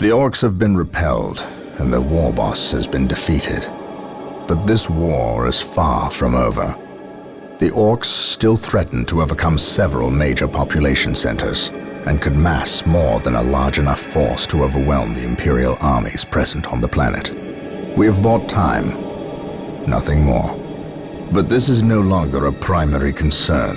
The orcs have been repelled, and their war boss has been defeated. But this war is far from over. The orcs still threaten to overcome several major population centers, and could mass more than a large enough force to overwhelm the Imperial armies present on the planet. We have bought time, nothing more. But this is no longer a primary concern.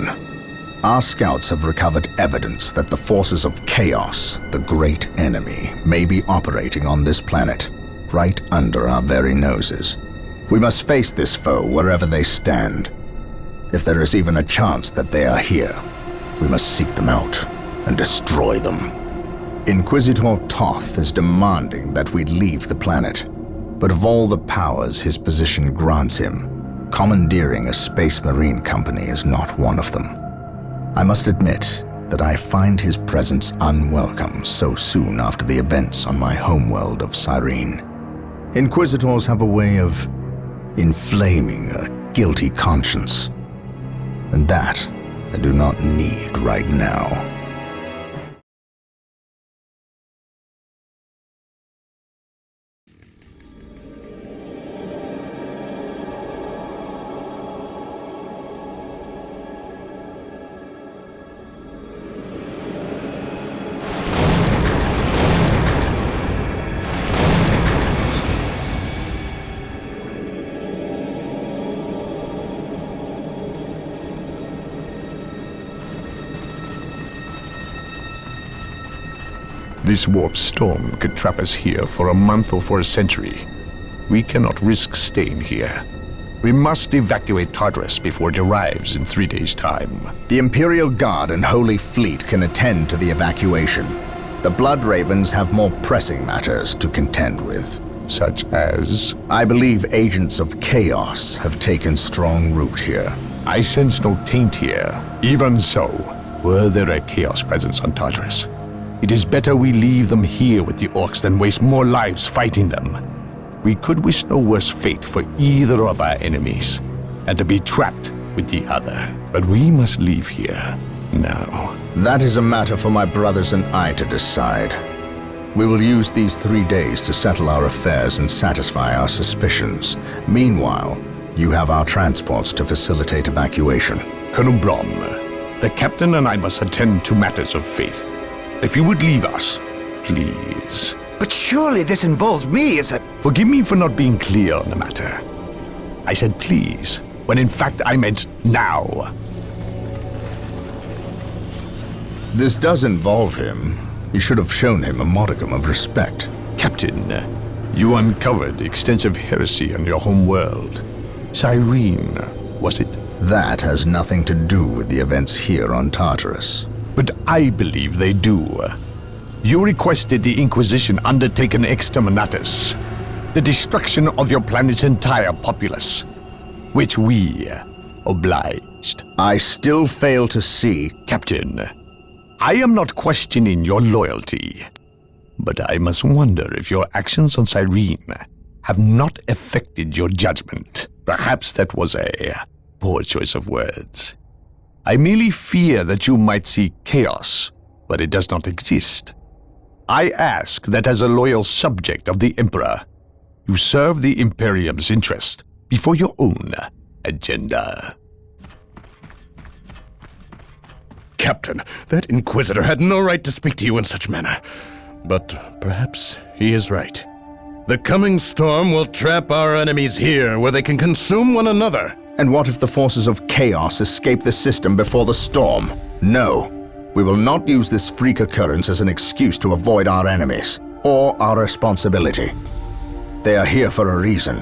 Our scouts have recovered evidence that the forces of chaos, the great enemy, may be operating on this planet, right under our very noses. We must face this foe wherever they stand. If there is even a chance that they are here, we must seek them out and destroy them. Inquisitor Toth is demanding that we leave the planet, but of all the powers his position grants him, commandeering a space marine company is not one of them. I must admit that I find his presence unwelcome so soon after the events on my homeworld of Cyrene. Inquisitors have a way of inflaming a guilty conscience, and that I do not need right now. This warp storm could trap us here for a month or for a century. We cannot risk staying here. We must evacuate Tartarus before it arrives in 3 days' time. The Imperial Guard and Holy Fleet can attend to the evacuation. The Blood Ravens have more pressing matters to contend with. Such as? I believe agents of chaos have taken strong root here. I sense no taint here. Even so, were there a chaos presence on Tartarus, it is better we leave them here with the orcs than waste more lives fighting them. We could wish no worse fate for either of our enemies, and to be trapped with the other. But we must leave here now. That is a matter for my brothers and I to decide. We will use these 3 days to settle our affairs and satisfy our suspicions. Meanwhile, you have our transports to facilitate evacuation. Colonel Brom, the captain and I must attend to matters of faith. If you would leave us, please. But surely this involves me as a... Forgive me for not being clear on the matter. I said please, when in fact I meant now. This does involve him. You should have shown him a modicum of respect. Captain, you uncovered extensive heresy on your home world. Cyrene, was it? That has nothing to do with the events here on Tartarus. But I believe they do. You requested the Inquisition undertake an exterminatus, the destruction of your planet's entire populace, which we obliged. I still fail to see... Captain, I am not questioning your loyalty, but I must wonder if your actions on Cyrene have not affected your judgment. Perhaps that was a poor choice of words. I merely fear that you might see chaos, but it does not exist. I ask that as a loyal subject of the Emperor, you serve the Imperium's interest before your own agenda. Captain, that Inquisitor had no right to speak to you in such manner. But perhaps he is right. The coming storm will trap our enemies here where they can consume one another. And what if the forces of chaos escape the system before the storm? No. We will not use this freak occurrence as an excuse to avoid our enemies, or our responsibility. They are here for a reason,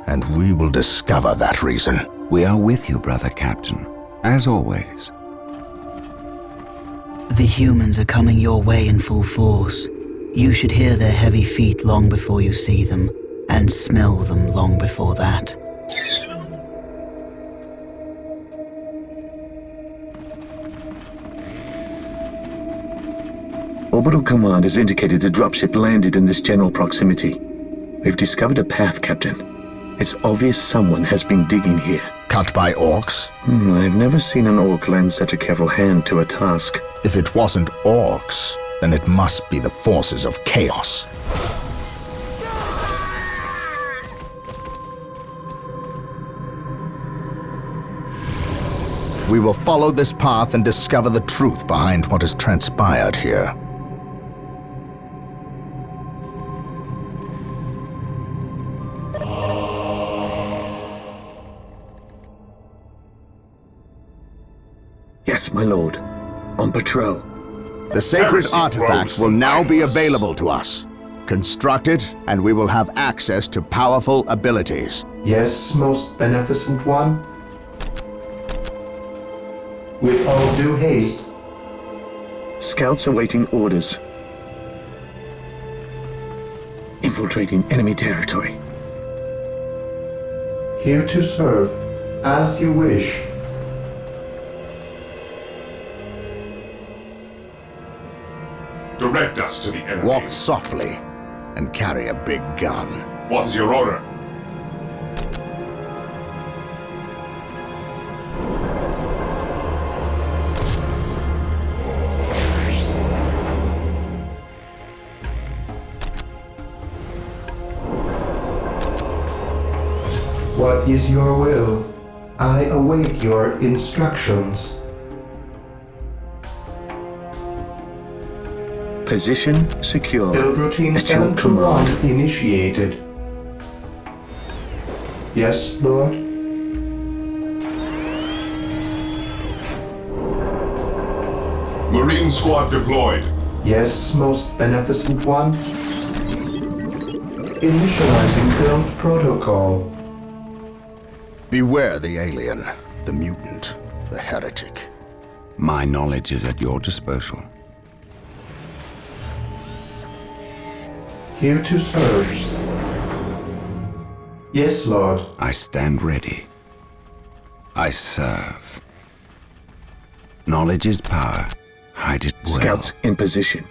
and we will discover that reason. We are with you, brother Captain, as always. The humans are coming your way in full force. You should hear their heavy feet long before you see them, and smell them long before that. Orbital Command has indicated the dropship landed in this general proximity. We've discovered a path, Captain. It's obvious someone has been digging here. Cut by orcs? I've never seen an orc lend such a careful hand to a task. If it wasn't orcs, then it must be the forces of chaos. We will follow this path and discover the truth behind what has transpired here. Yes, my lord. On patrol. The sacred artifact will now be available to us. Construct it, and we will have access to powerful abilities. Yes, most beneficent one. With all due haste. Scouts awaiting orders. Infiltrating enemy territory. Here to serve, as you wish. Direct us to the enemy. Walk softly and carry a big gun. What is your order? What is your will? I await your instructions. Position secure. Build routine At your 7 to command. 1 initiated. Yes, Lord? Marine squad deployed. Yes, most beneficent one. Initializing build protocol. Beware the alien, the mutant, the heretic. My knowledge is at your disposal. Here to serve. Yes, Lord. I stand ready. I serve. Knowledge is power. Hide it well. Scouts in position.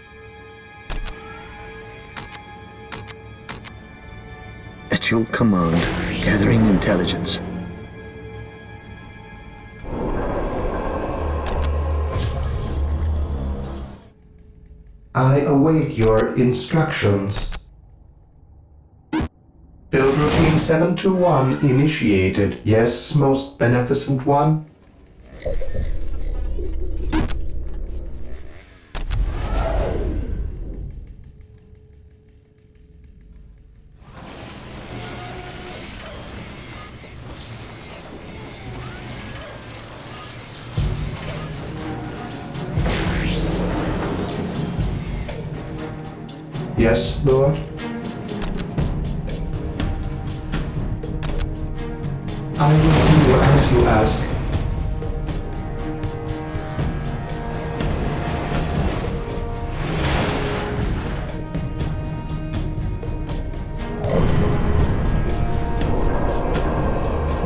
At your command, gathering intelligence. I await your instructions. Build routine 7 to 1 initiated. Yes, most beneficent one. Yes, Lord. I will do as you ask.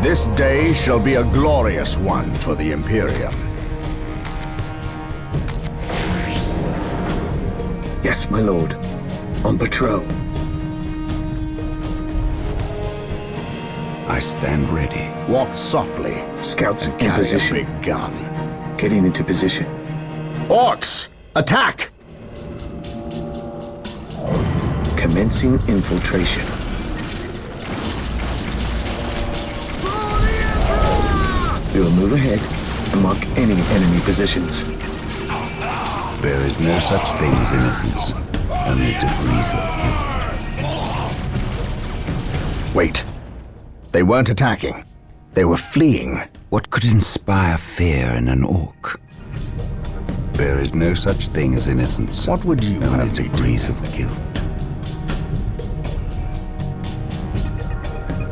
This day shall be a glorious one for the Imperium. Yes, my lord. On patrol. I stand ready. Walk softly. Scouts in Carry a position. big gun. Getting into position. Orcs! Attack! Commencing infiltration. We will move ahead and mark any enemy positions. There is no such thing as innocence, only degrees of guilt. Wait. They weren't attacking. They were fleeing. What could inspire fear in an orc? There is no such thing as innocence. What would you only have me degrees do? of guilt.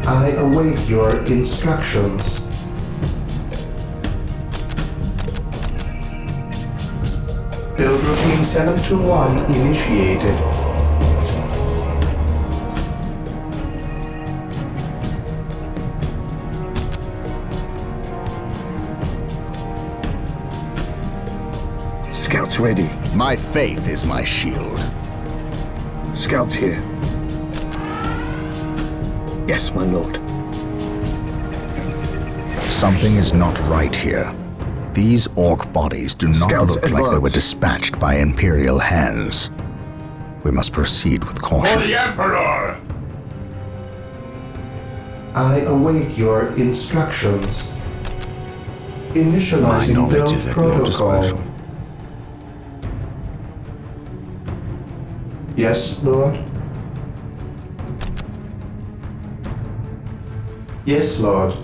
I await your instructions. Build routine 7 to 1 initiated. Scouts ready. My faith is my shield. Scouts here. Yes, my lord. Something is not right here. These orc bodies do not Scouts look like they were advance. dispatched by Imperial hands. We must proceed with For caution. the Emperor! I await your instructions. My Initializing knowledge build is at your protocol. disposal. Yes, Lord. Yes, Lord.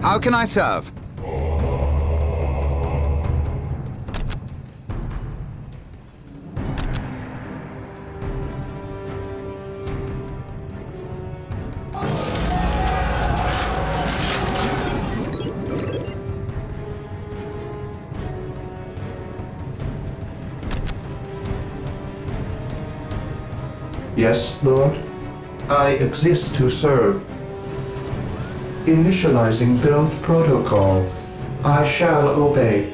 How can I serve? Yes, Lord. I exist to serve. Initializing build protocol. I shall obey.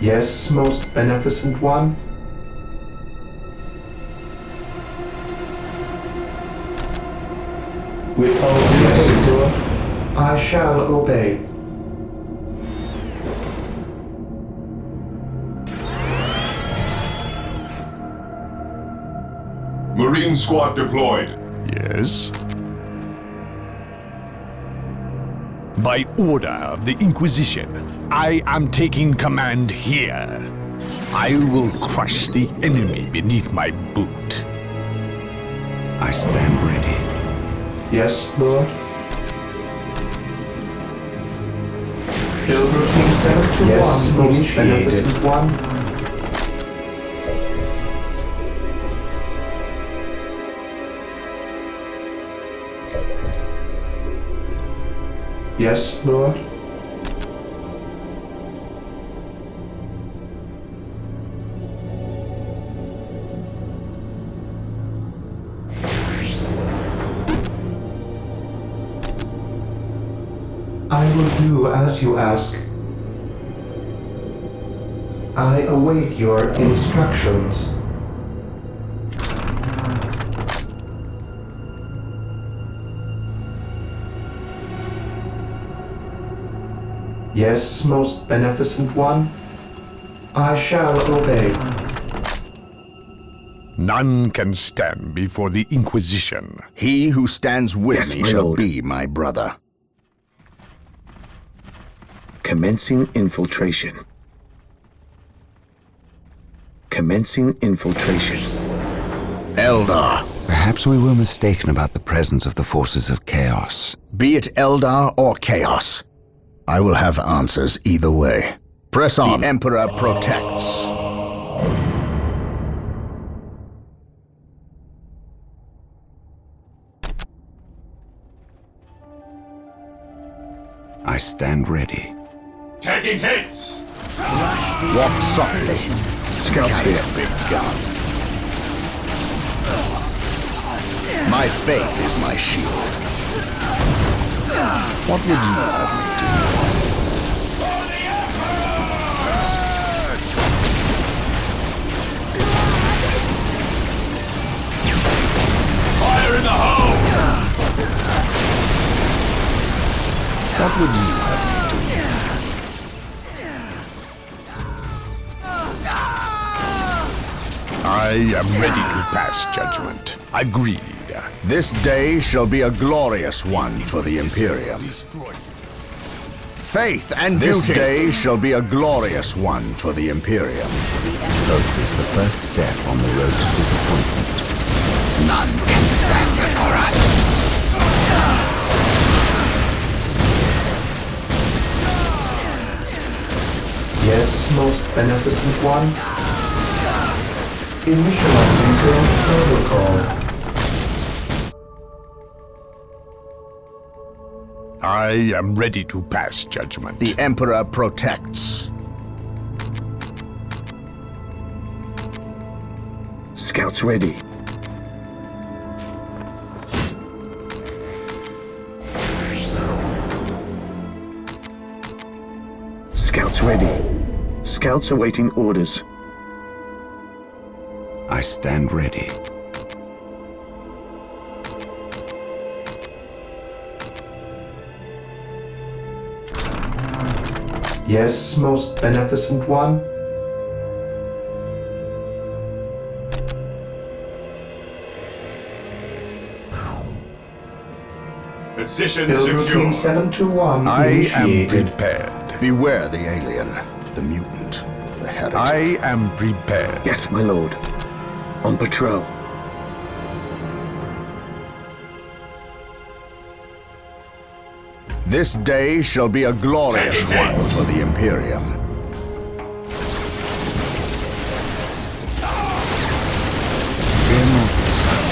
Yes, most beneficent one. With all yes, Lord, I shall obey. Marine squad deployed. Yes? By order of the Inquisition, I am taking command here. I will crush the enemy beneath my boot. I stand ready. Yes, Lord. Build routine 7 to yes, 1 most beneficent one. Yes, Lord. I will do as you ask. I await your instructions. Yes, most beneficent one. I shall obey. None can stand before the Inquisition. He who stands with Yes, me my shall lord. be my brother. Commencing infiltration. Commencing infiltration. Eldar. Perhaps we were mistaken about the presence of the forces of chaos. Be it Eldar or Chaos, I will have answers either way. Press on. The Emperor protects. I stand ready. Taking hits! Walk softly. Scouts Carry here. a big gun. My faith is my shield. What would you have me do? Fire in the hole! What would you have me do? I am ready to pass judgment. Agreed. This day shall be a glorious one for the Imperium. Faith and this duty. Day shall be a glorious one for the Imperium. Hope is the first step on the road to disappointment. None can stand before us. Yes, most beneficent one. Initializing build protocol. I am ready to pass judgment. The Emperor protects. Scouts ready. Scouts awaiting orders. I stand ready. Yes, most beneficent one. Position Build routine secure. 721 I am initiated. prepared. Beware the alien, the mutant, the heretic. I am prepared. Yes, my lord. On patrol. This day shall be a glorious one for the Imperium. Fear not, son.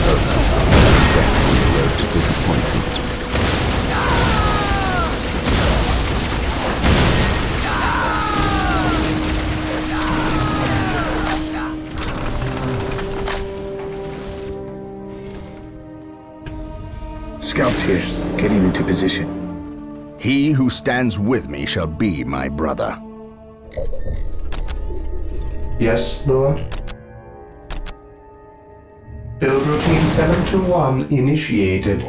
Hope is the first step on the road to disappointment. Scouts here, getting into position. He who stands with me shall be my brother. Yes, Lord. Build routine 721 initiated.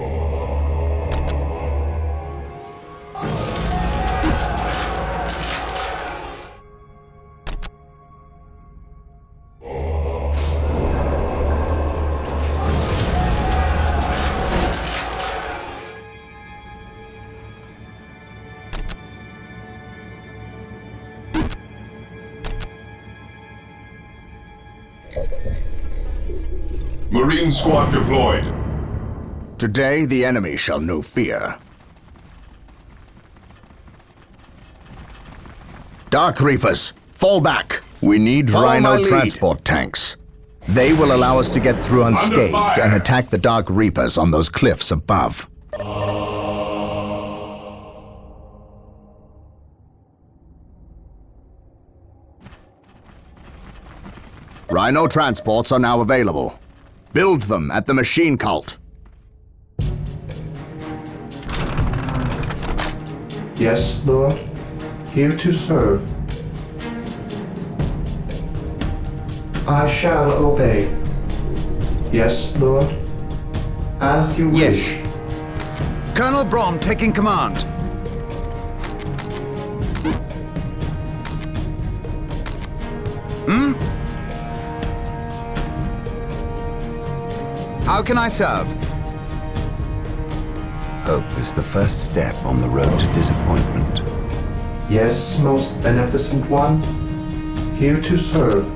Marine squad deployed. Today the enemy shall know fear. Dark Reapers, fall back! We need Follow my Rhino lead. transport tanks. They will allow us to get through unscathed fire. and attack the Dark Reapers on those cliffs above. Rhino transports are now available. Build them at the machine cult. Yes, Lord. Here to serve. I shall obey. Yes, Lord. As you wish. Colonel Braun taking command. How can I serve? Hope is the first step on the road to disappointment. Yes, most beneficent one. Here to serve.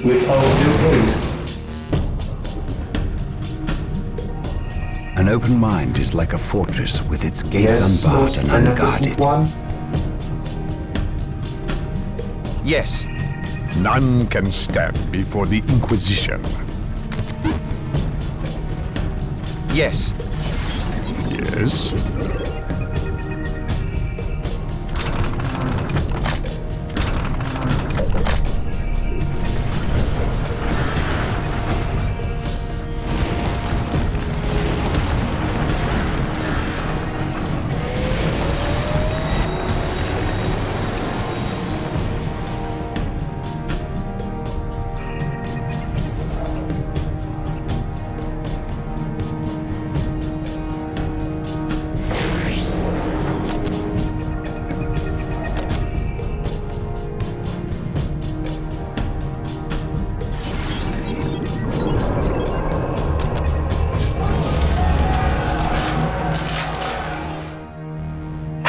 With all due haste. An open mind is like a fortress with its gates Yes, unbarred most and beneficent unguarded. one. Yes. None can stand before the Inquisition. Yes. Yes?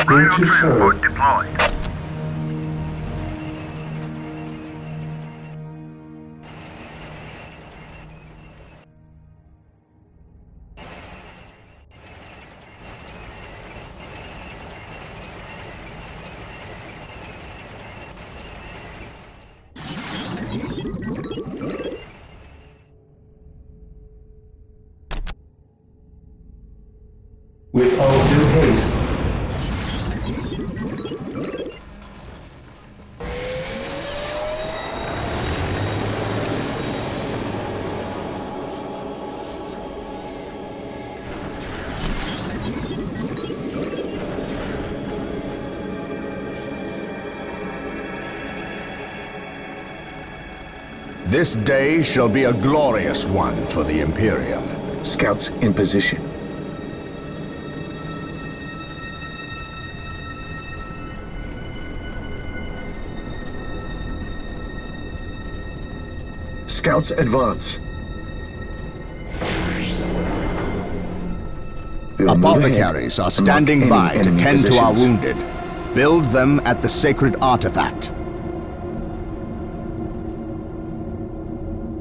Here to serve. This day shall be a glorious one for the Imperium. Scouts in position. Scouts advance. We will move ahead Apothecaries are and standing mark by any to enemy tend to our positions. wounded. Build them at the sacred artifact.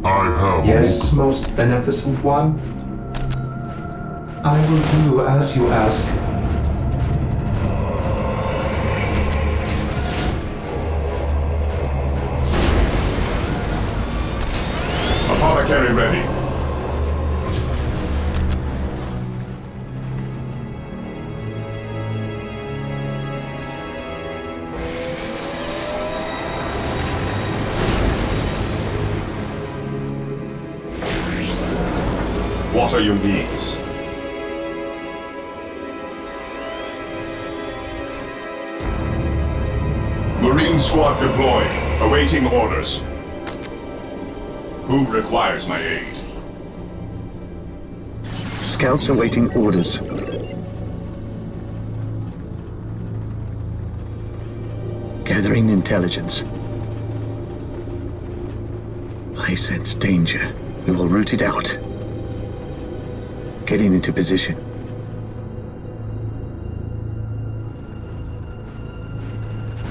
I have Yes, most beneficent one? I will do as you ask. Apothecary ready. What are your needs? Marine squad deployed, awaiting orders. Who requires my aid? Scouts awaiting orders. Gathering intelligence. I sense danger. We will root it out. Getting into position.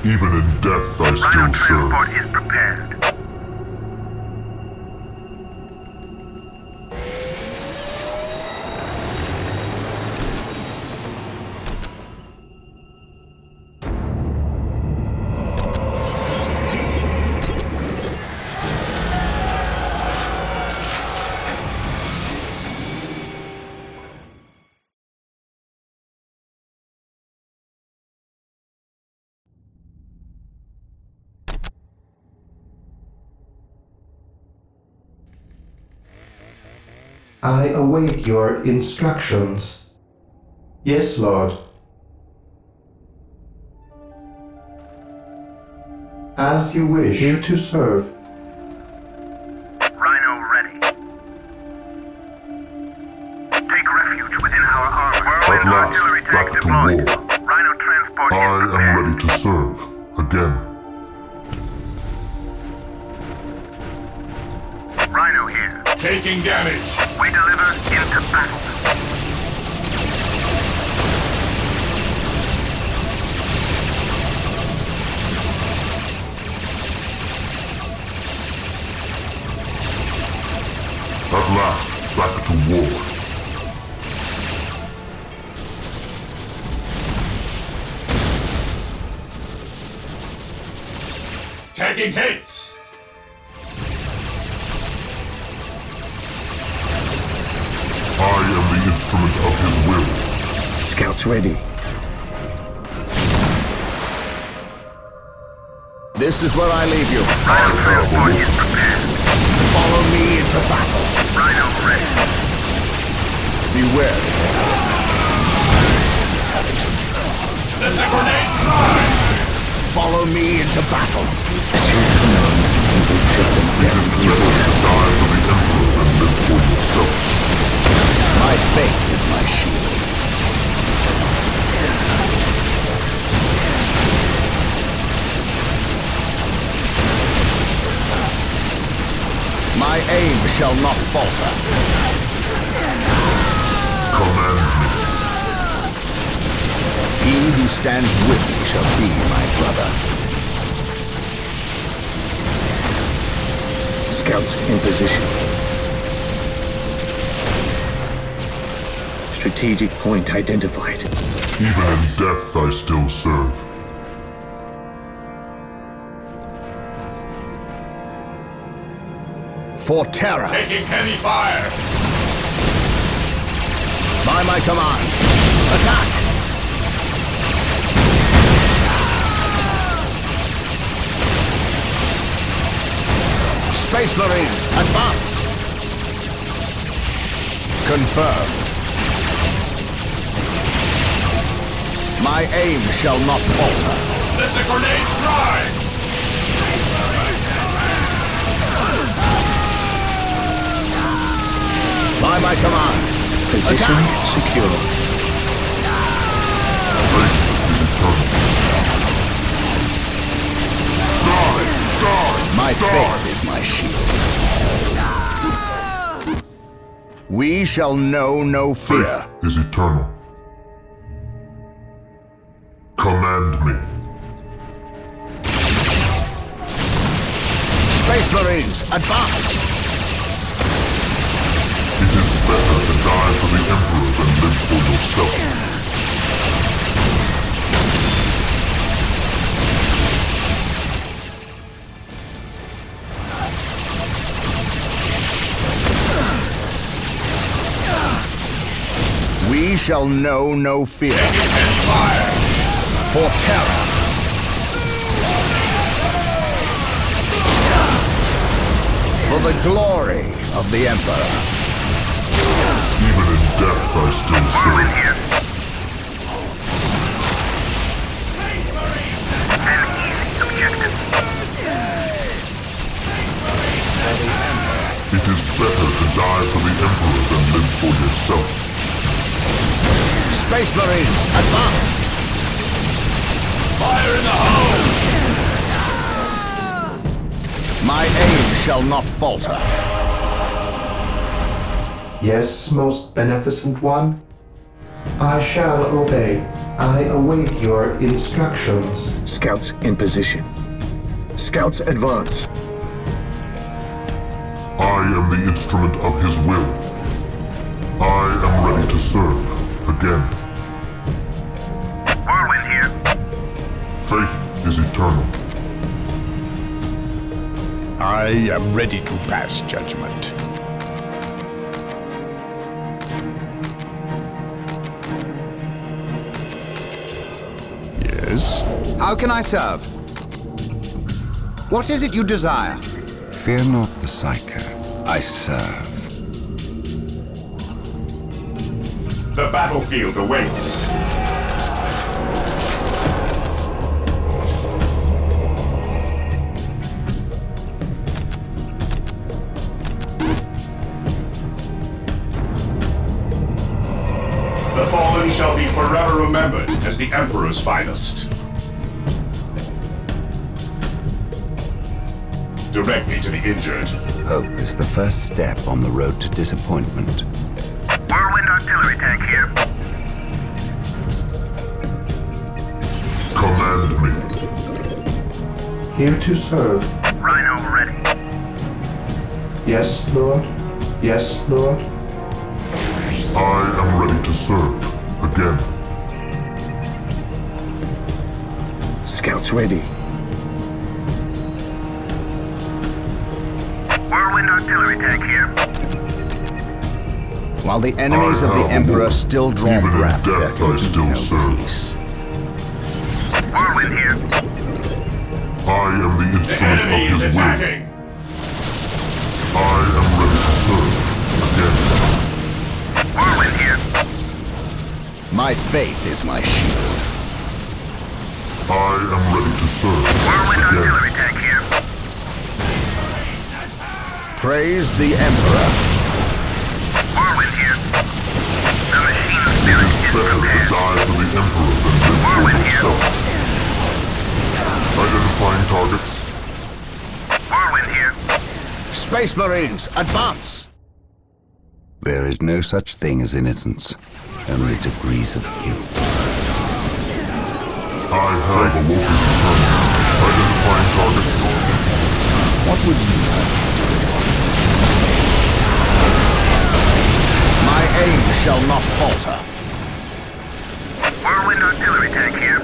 Even in death, I still serve. is prepared. I await your instructions. Yes, Lord. As you wish. Here to serve. Rhino ready. Take refuge within our armor. At last, Artillery back tank to deployed. war. Rhino transport is I prepared. am ready to serve. Again. Rhino here. Taking damage. We deliver into battle. At last, back to war. Taking hits! I am the instrument of his will. Scouts ready. This is where I leave you. Rhino transport is prepared. Follow me into battle. Rhino ready. Beware. Let the grenade fly! Follow me into battle. At your command, you will take them down through the Die for the Emperor and live for yourself. My faith is my shield. My aim shall not falter. Command me. He who stands with me shall be my brother. Scouts in position. Strategic point identified. Even in death, I still serve. For terror. Taking heavy fire! By my command. Attack! Space Marines, advance! Confirmed. My aim shall not falter. Let the grenade fly! By my command. Position secure. My faith is my shield. We shall know no fear. Faith is eternal. Command me. Space Marines, advance! It is better to die for the Emperor than live for yourself. We shall know no fear. Fire! For terror! For the glory of the Emperor. Even in death, I still serve. It is better to die for the Emperor than live for yourself. Space Marines, advance! Fire in the hole! My aim shall not falter. Yes, most beneficent one? I shall obey. I await your instructions. Scouts in position. Scouts advance. I am the instrument of his will. I am ready to serve again. Whirlwind here. Faith is eternal. I am ready to pass judgment. Yes? How can I serve? What is it you desire? Fear not the Psycho. I serve. The battlefield awaits. The fallen shall be forever remembered as the Emperor's finest. Direct me to the injured. Hope is the first step on the road to disappointment. Whirlwind artillery tank here. Command me. Here to serve. Rhino ready. Yes, Lord. Yes, Lord. I am ready to serve again. Scouts ready. Whirlwind artillery tank here. While the enemies of the Emperor still draw Even in breath, there death, can I be still no serve. peace. Whirlwind here. I am the The instrument of enemy is his will. attacking. I am ready to serve again. Whirlwind here. My faith is my shield. I am ready to serve Whirlwind again. artillery tank here. Praise the Emperor. Whirlwind here. The machine It spirit is is better to prepared. die for the Emperor than live for Whirlwind here. yourself. Identifying targets. Whirlwind here. Space Marines, advance! There is no such thing as innocence, only degrees of guilt. I have a locus determined. Identifying targets. What would you have? My aim shall not falter. Whirlwind artillery tank here.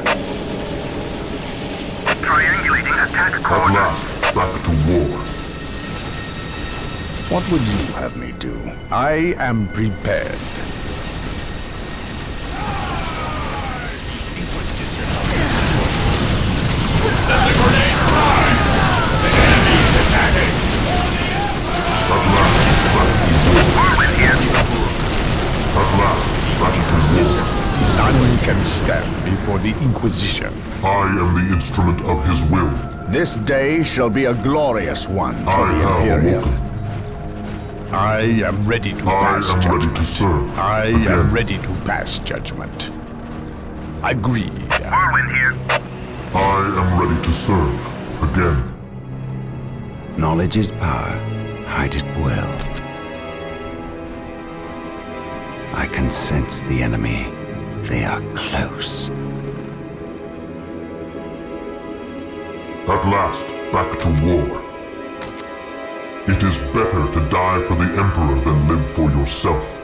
Triangulating attack At coordinates. last, back to war. What would you have me do? I am prepared. Let the grenade fly! The enemy is attacking! At last, back to war. Whirlwind here. At last, back to war. None can stand before the Inquisition. I am the instrument of his will. This day shall be a glorious one for I the have a Imperium. locus. I am ready to pass I am judgment. ready to serve. I Again. am ready to pass judgment. Agreed. Whirlwind here. I am ready to serve. Again. Knowledge is power. Hide it well. I can sense the enemy. They are close. At last, back to war. It is better to die for the Emperor than live for yourself.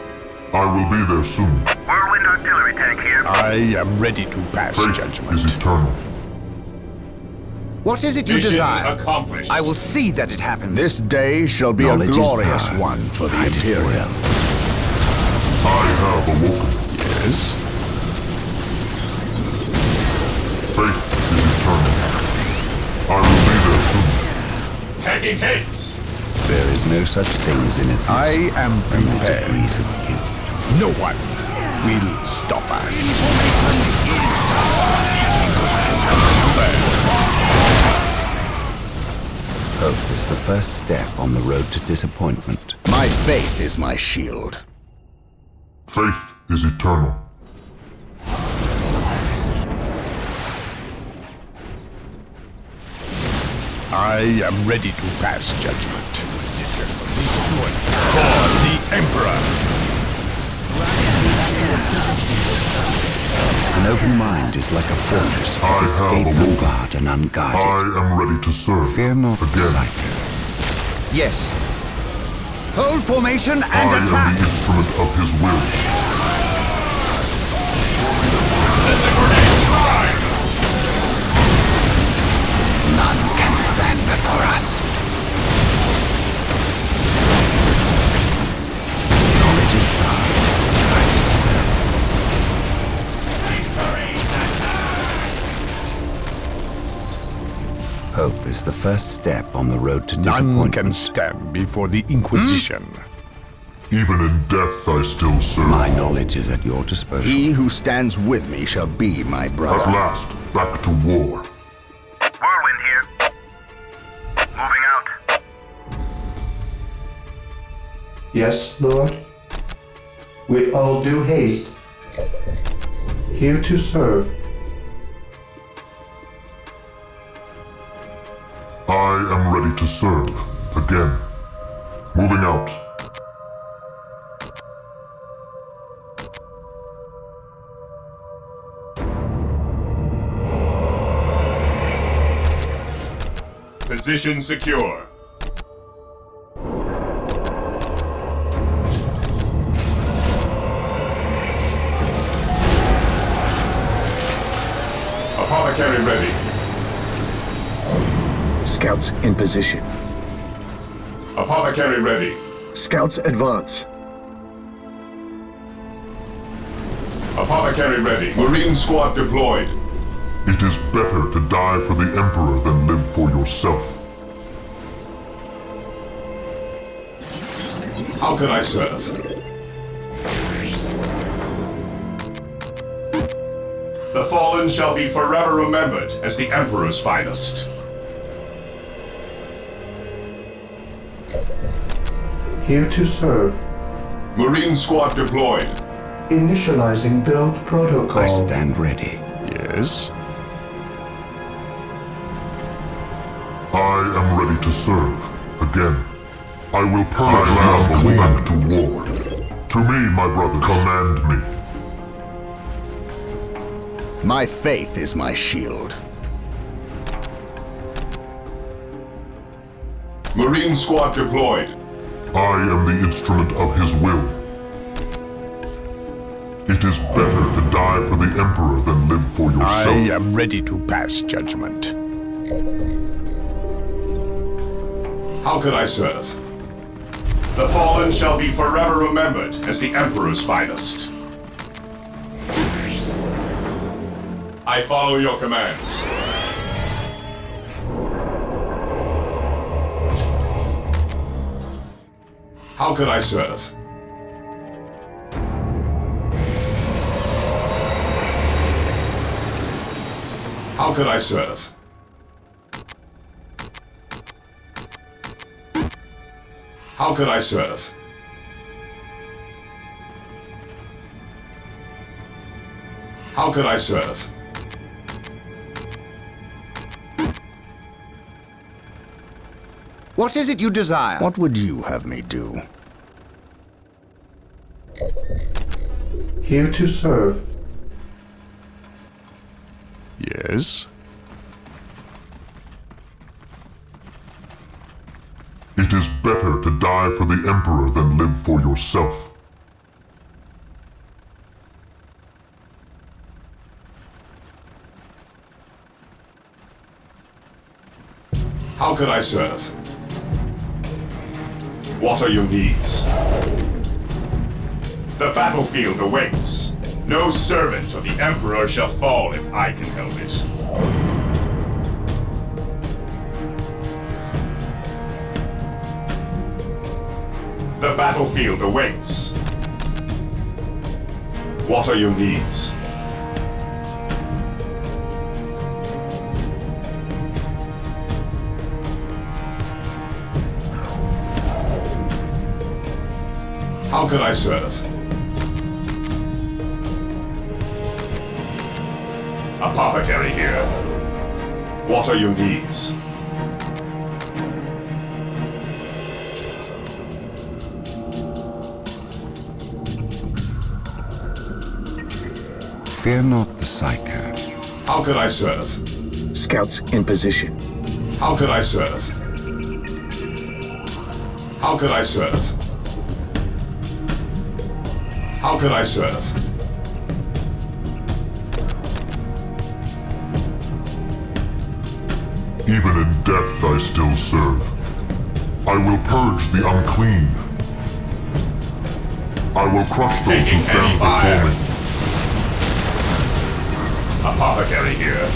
I will be there soon. Whirlwind artillery tank here. I am ready to pass Faith judgment. is eternal. What is it you Mission desire? accomplished. I will see that it happens. This day shall be Knowledge a is glorious power. one for the Hide it Imperium. well. I have awoken. Yes? Faith is eternal. I will be there soon. Taking hits. There is no such thing as innocence. I am Only prepared. degrees of guilt. No one will stop us. Hope is the first step on the road to disappointment. My faith is my shield. Faith is eternal. I am ready to pass judgment. For the Emperor. An open mind is like a fortress I with its have gates awoken. unbarred and unguarded. I am ready to serve. Fear not, Again. Psycho. Yes. Hold formation and I am attack! the instrument of his will. Let the grenade fly. None can stand before us. Knowledge is power. Hide it well. Hope is the first step on the road to None disappointment. can stand before the Inquisition. Even in death I still serve. My knowledge is at your disposal. He who stands with me shall be my At brother. last, back to war. Whirlwind here. Moving out. Yes, Lord? With all due haste. Here to serve. I am ready to serve. Again. Moving out. Position secure. Apothecary ready. Scouts in position. Apothecary ready. Scouts advance. Apothecary ready. Marine squad deployed. It is better to die for the Emperor than live for yourself. How can I serve? The fallen shall be forever remembered as the Emperor's finest. Here to serve. Marine squad deployed. Initializing build protocol. I stand ready. Yes? I am ready to serve. Again. I will purge now back to war. To me, my brothers, command me. My faith is my shield. Marine squad deployed. I am the instrument of his will. It is better to die for the Emperor than live for yourself. I am ready to pass judgment. How can I serve? The fallen shall be forever remembered as the Emperor's finest. I follow your commands. How can I serve? How can I serve? How can I serve? How can I serve? What is it you desire? What would you have me do? Here to serve. Yes? It is better to die for the Emperor than live for yourself. How can I serve? What are your needs? The battlefield awaits. No servant of the Emperor shall fall if I can help it. The battlefield awaits. What are your needs? How can I serve? Apothecary here. What are your needs? Fear not the Psycho. How can I serve? Scouts in position. How can I serve? How can I serve? How can I serve? Even in death I still serve. I will purge the unclean. I will crush those who stand before me. Apothecary here.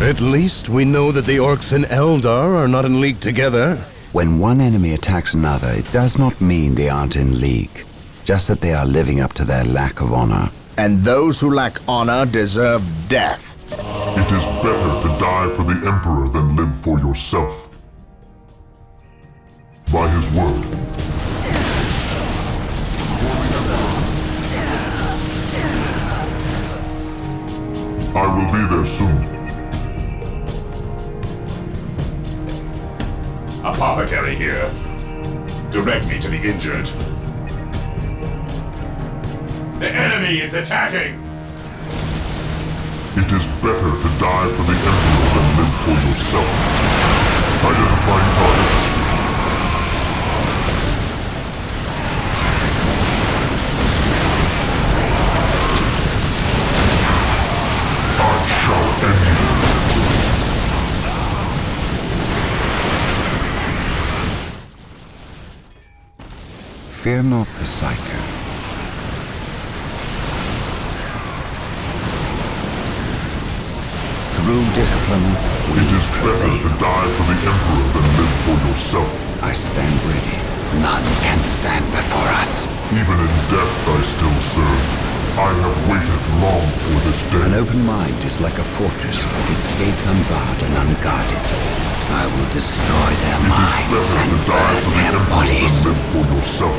At least we know that the orcs and Eldar are not in league together. When one enemy attacks another, it does not mean they aren't in league. Just that they are living up to their lack of honor. And those who lack honor deserve death. It is better to die for the Emperor than live for yourself. By his word. I will be there soon. Apothecary here. Direct me to the injured. The enemy is attacking! It is better to die for the Emperor than live for yourself. Identifying targets. I shall end you. Fear not the Psycho. Through discipline, It is better to die for the Emperor than live for yourself. I stand ready. None can stand before us. Even in death I still serve. I have waited long for this day. An open mind is like a fortress with its gates unbarred and unguarded. I will destroy their minds and burn their bodies. Than live for yourself.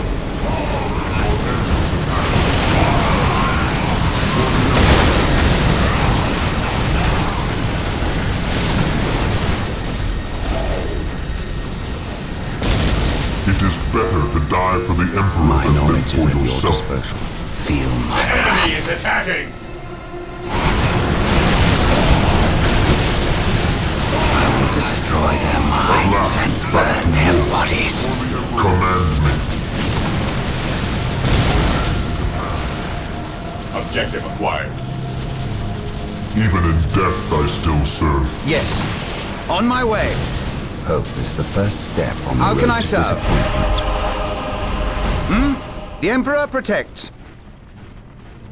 It is better to die for the Emperor My than live knowledge for is at your yourself. disposal. Feel my The enemy wrath. is attacking! I will destroy their minds and burn their bodies. Command me. Objective acquired. Even in death I still serve. Yes. On my way. Hope is the first step on the road to disappointment. The Emperor protects.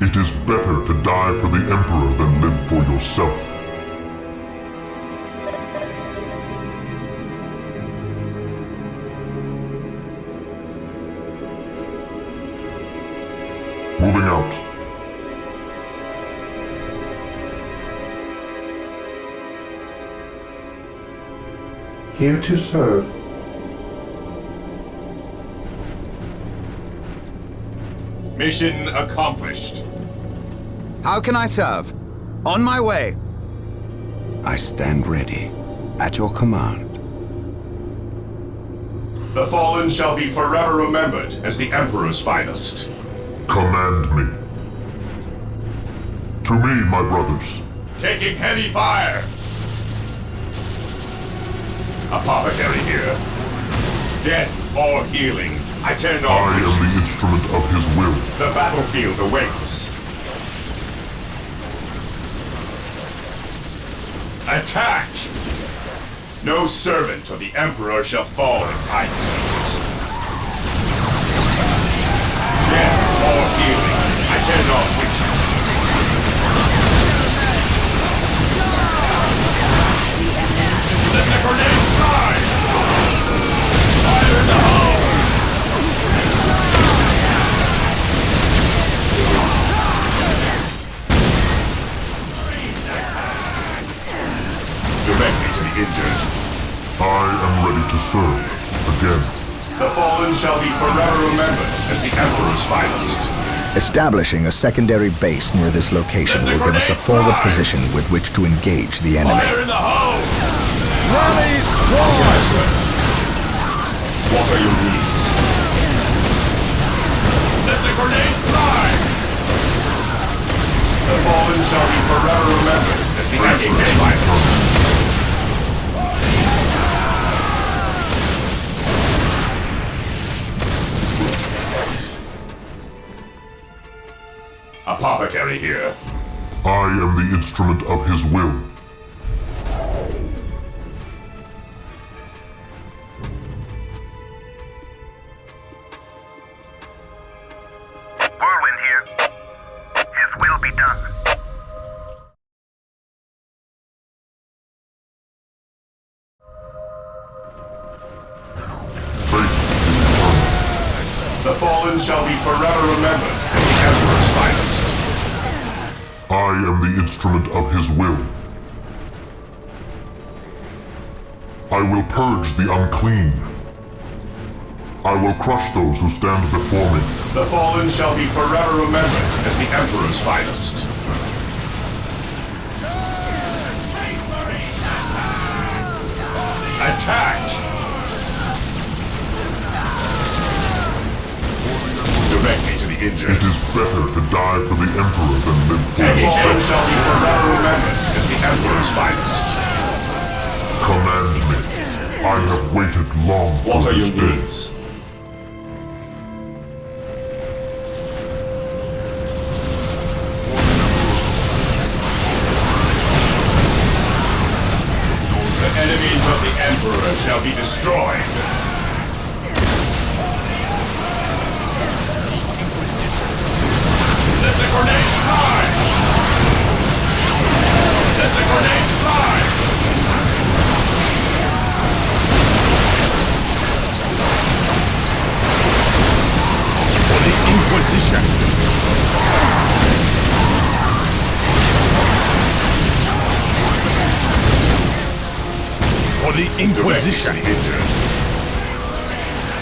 It is better to die for the Emperor than live for yourself. Moving out. Here to serve. Mission accomplished. How can I serve? On my way. I stand ready. At your command. The fallen shall be forever remembered as the Emperor's finest. Command me. To me, my brothers. Taking heavy fire! Apothecary here. Death or healing. I care not. I am the instrument of his will. The battlefield awaits. Attack! No servant of the Emperor shall fall in my hands. Death or healing. I care not which. Let the grenades fly! Fire in the hole! Directly to the injured. I am ready to serve. Again. The fallen shall be forever remembered as the Emperor's finest. Establishing a secondary base near this location will give us a forward position with which to engage the enemy. Fire in the hole! Rally squad! What are your needs? Let the grenades fly! The fallen shall be forever remembered as the Emperor's finest. Apothecary here. I am the instrument of his will. Whirlwind here. His will be done. Fate is eternal. The fallen shall be forever remembered as the Emperor's finest. I am the instrument of his will. I will purge the unclean. I will crush those who stand before me. The fallen shall be forever remembered as the Emperor's finest. Attack! Directly to the injured. It is better to die for the Emperor than live for The fallen himself. shall be forever remembered as the Emperor's finest. Command me. I have waited long What for are this your day. needs? The enemies of the Emperor shall be destroyed. Let the grenades fly! Let the grenades fly! For the Inquisition. For the Inquisition. Injured.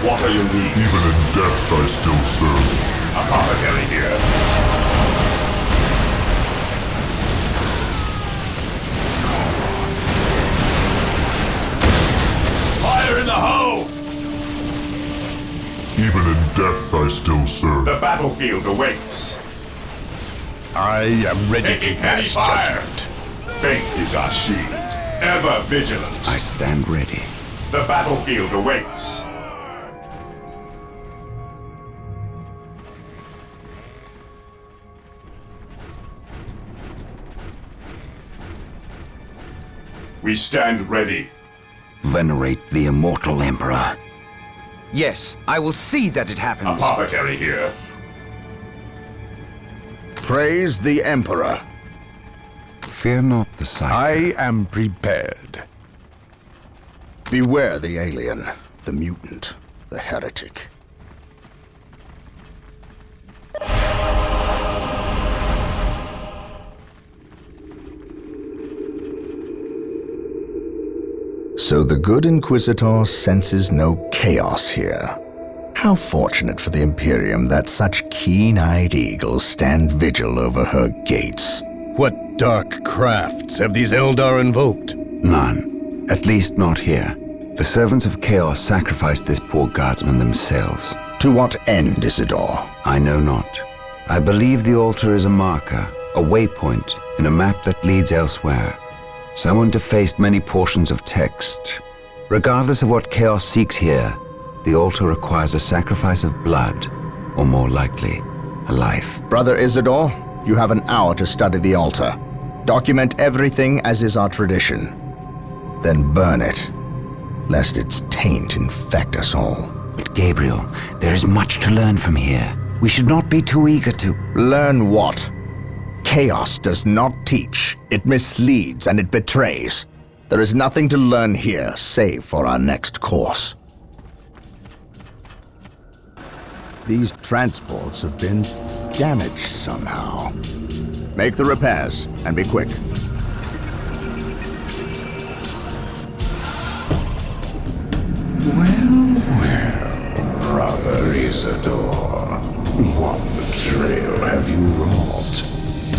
What are your needs? Even in death I still serve. Apothecary here. Fire in the hole! Even in death I still serve. The battlefield awaits. I am ready Taking to heavy pass fire. judgment. Faith is our shield. Ever vigilant. I stand ready. The battlefield awaits. We stand ready. Venerate the immortal Emperor. Yes, I will see that it happens. Apothecary here. Praise the Emperor. Fear not the sight. I am prepared. Beware the alien, the mutant, the heretic. So the good Inquisitor senses no chaos here. How fortunate for the Imperium that such keen-eyed eagles stand vigil over her gates. What dark crafts have these Eldar invoked? None. At least not here. The servants of Chaos sacrificed this poor guardsman themselves. To what end, Isidore? I know not. I believe the altar is a marker, a waypoint, in a map that leads elsewhere. Someone defaced many portions of text. Regardless of what Chaos seeks here, the altar requires a sacrifice of blood, or more likely, a life. Brother Isidore, you have an hour to study the altar. Document everything as is our tradition. Then burn it, lest its taint infect us all. But Gabriel, there is much to learn from here. We should not be too eager to... Learn what? Chaos does not teach. It misleads and it betrays. There is nothing to learn here, save for our next course. These transports have been damaged somehow. Make the repairs, and be quick. Well, Brother Isidore, what betrayal have you wrought?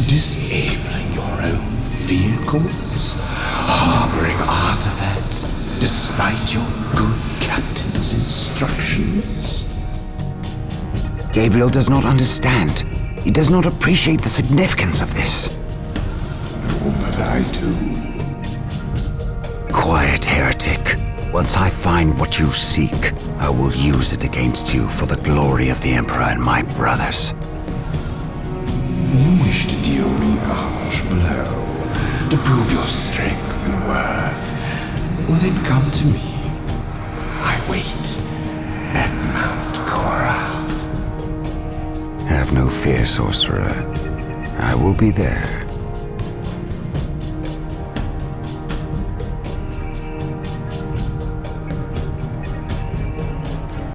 Disabling your own vehicles? Harboring artifacts despite your good captain's instructions? Gabriel does not understand. He does not appreciate the significance of this. No, but I do. Quiet, heretic. Once I find what you seek, I will use it against you for the glory of the Emperor and my brothers. You wish to deal me a harsh blow, to prove your strength and worth. Well, then come to me. I wait at Mount Korath. Have no fear, sorcerer. I will be there.